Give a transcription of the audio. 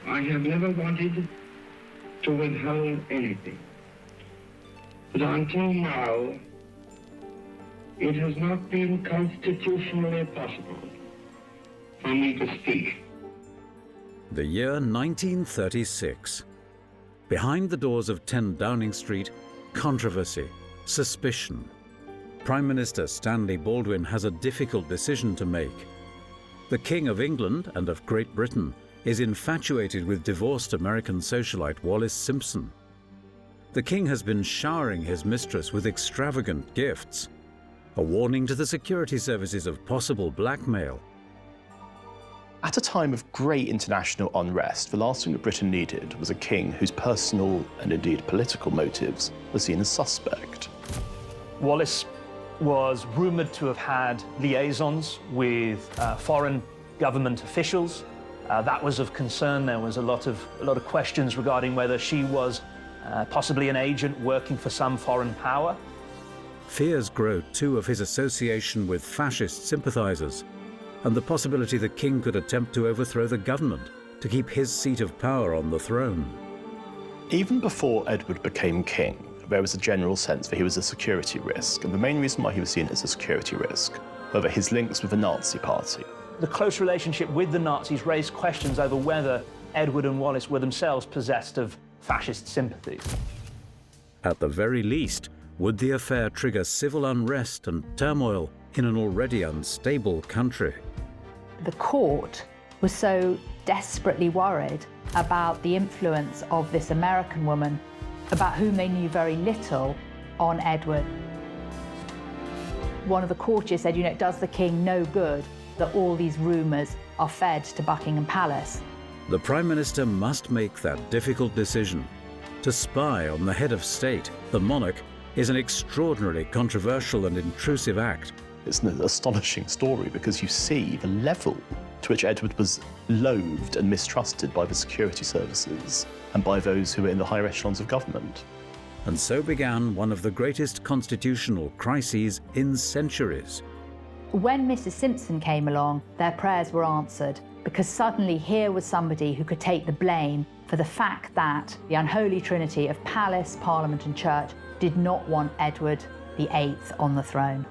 I have never wanted to withhold anything. But until now, it has not been constitutionally possible for me to speak. The year 1936. Behind the doors of 10 Downing Street, controversy, suspicion. Prime Minister Stanley Baldwin has a difficult decision to make. The King of England and of Great Britain is infatuated with divorced American socialite Wallis Simpson. The King has been showering his mistress with extravagant gifts, a warning to the security services of possible blackmail. At a time of great international unrest, the last thing that Britain needed was a king whose personal and indeed political motives were seen as suspect. Wallis was rumoured to have had liaisons with foreign government officials. That was of concern. There was a lot of questions regarding whether she was possibly an agent working for some foreign power. Fears grow too of his association with fascist sympathisers, and the possibility the king could attempt to overthrow the government to keep his seat of power on the throne. Even before Edward became king, there was a general sense that he was a security risk, and the main reason why he was seen as a security risk were his links with the Nazi Party. The close relationship with the Nazis raised questions over whether Edward and Wallis were themselves possessed of fascist sympathies. At the very least, would the affair trigger civil unrest and turmoil in an already unstable country? The court was so desperately worried about the influence of this American woman, about whom they knew very little, on Edward. One of the courtiers said, it does the king no good that all these rumours are fed to Buckingham Palace. The Prime Minister must make that difficult decision. To spy on the head of state, the monarch, is an extraordinarily controversial and intrusive act. It's an astonishing story because you see the level to which Edward was loathed and mistrusted by the security services and by those who were in the higher echelons of government. And so began one of the greatest constitutional crises in centuries. When Mrs. Simpson came along, their prayers were answered, because suddenly here was somebody who could take the blame for the fact that the unholy trinity of palace, parliament and church did not want Edward VIII on the throne.